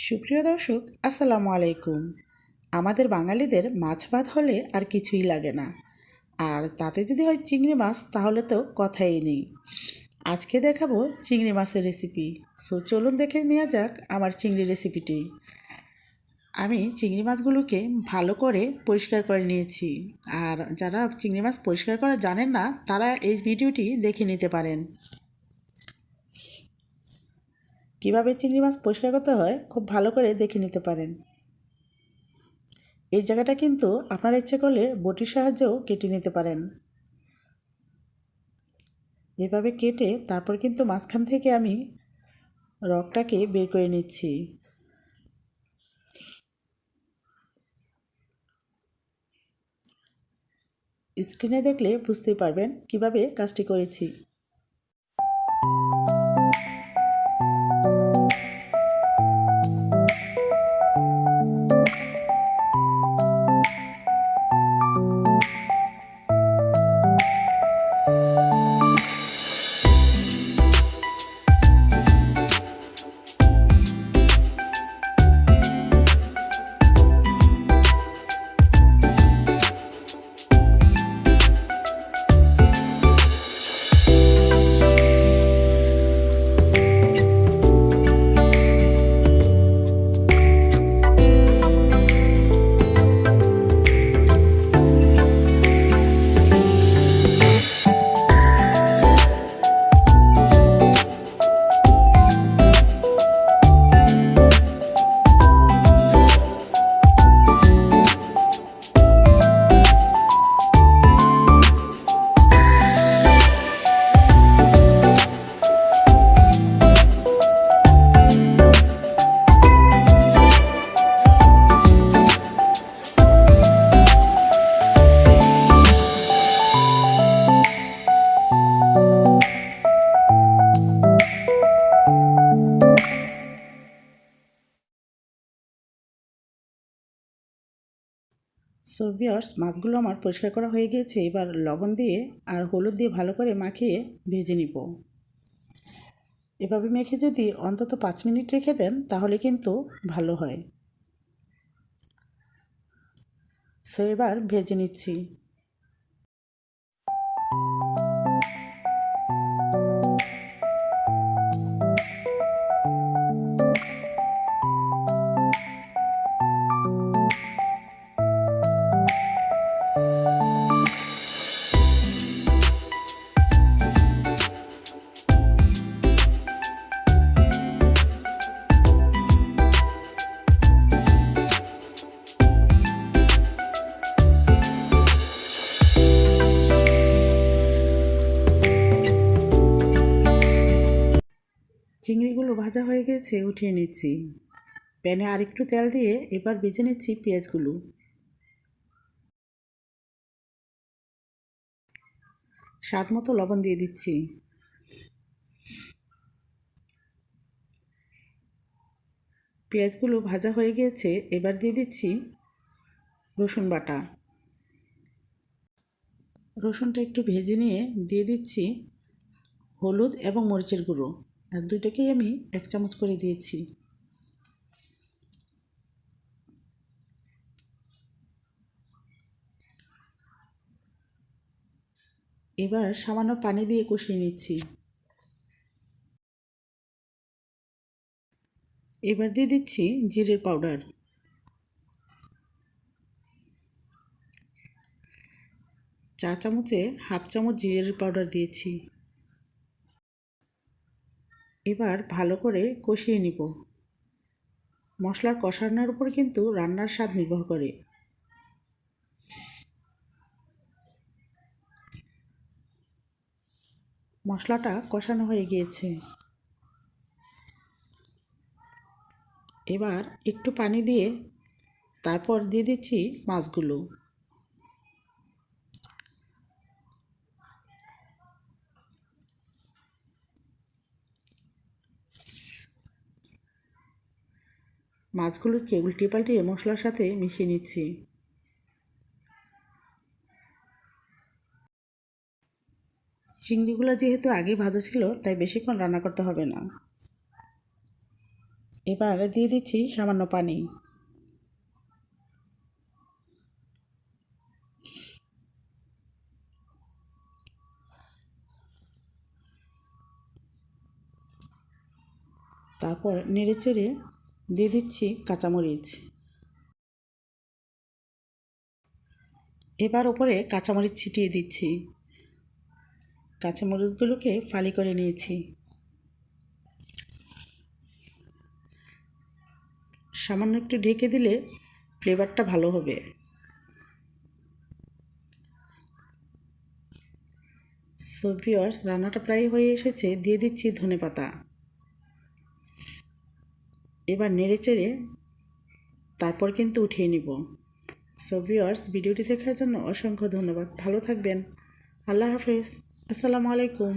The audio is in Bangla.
সুপ্রিয় দর্শক, আসসালামু আলাইকুম। আমাদের বাঙালিদের মাছ ভাত হলে আর কিছুই লাগে না, আর তাতে যদি হয় চিংড়ি মাছ তাহলে তো কথাই নেই। আজকে দেখাবো চিংড়ি মাছের রেসিপি। চলুন দেখে নেওয়া যাক আমার চিংড়ি রেসিপিটি। আমি চিংড়ি মাছগুলোকে ভালো করে পরিষ্কার করে নিয়েছি, আর যারা চিংড়ি মাছ পরিষ্কার করা জানেন না তারা এই ভিডিওটি দেখে নিতে পারেন। কিভাবে চিংড়ি মাছ পরিষ্কার করতে হয় খুব ভালো করে দেখে নিতে পারেন। এই জায়গাটা কিন্তু আপনারা ইচ্ছে করলে বটির সাহায্যেও কেটে নিতে পারেন। এভাবে কেটে তারপর কিন্তু মাঝখান থেকে আমি রগটাকে বের করে নিচ্ছি। স্ক্রিনে দেখলে বুঝতেই পারবেন কিভাবে কাজটি করেছি। ভিউয়ার্স, মাছগুলো আমার পরিষ্কার করা হয়ে গিয়েছে। এবার লবণ দিয়ে আর হলুদ দিয়ে ভালো করে মাখিয়ে ভেজে নিব। এভাবে মেখে যদি অন্তত 5 মিনিট রেখে দেন তাহলে কিন্তু ভালো হয়। এবার ভেজে নিচ্ছি। চিংড়িগুলো ভাজা হয়ে গেছে, উঠিয়ে নিচ্ছি। প্যানে আরেকটু তেল দিয়ে এবার ভেজে নিচ্ছি পেঁয়াজগুলো। স্বাদ মতো লবণ দিয়ে দিচ্ছি। পেঁয়াজগুলো ভাজা হয়ে গিয়েছে, এবার দিয়ে দিচ্ছি রসুন বাটা। রসুনটা একটু ভেজে নিয়ে দিয়ে দিচ্ছি হলুদ এবং মরিচের গুঁড়ো, আর দুইটাকেই আমি 1 চামচ করে দিয়েছি। এবার সামান্য পানি দিয়ে কষিয়ে নিচ্ছি। এবার দিয়ে দিচ্ছি জিরের পাউডার। চা চামচে 1/2 চামচ জিরের পাউডার দিয়েছি। এবার ভালো করে কষিয়ে নিব। মশলার কষানোর উপর কিন্তু রান্নার স্বাদ নির্ভর করে। মশলাটা কষানো হয়ে গিয়েছে। এবার একটু পানি দিয়ে তারপর দিয়ে দিচ্ছি মাছগুলো। মাছগুলোকে উল্টে পাল্টিয়ে মশলার সাথে মিশিয়ে নিচ্ছি। চিংড়িগুলো যেহেতু আগে ভাজা ছিল তাই বেশিক্ষণ রান্না করতে হবে না। এবার দিয়ে দিচ্ছি সামান্য পানি। তারপর নেড়েচেড়ে দিয়ে দিচ্ছি কাঁচামরিচ। এবার ওপরে কাঁচামরিচ ছিটিয়ে দিচ্ছি। কাঁচামরিচগুলোকে ফালি করে নিয়েছি। সামান্য একটু ঢেকে দিলে ফ্লেভারটা ভালো হবে। সো ভিউয়ার্স, রান্নাটা প্রায় হয়ে এসেছে। দিয়ে দিচ্ছি ধনেপাতা। এবার নেড়েচেড়ে তারপর কিন্তু উঠিয়ে নিব। সো ভিউয়ার্স, ভিডিওটি দেখার জন্য অসংখ্য ধন্যবাদ। ভালো থাকবেন। আল্লাহ হাফেজ। আসসালামু আলাইকুম।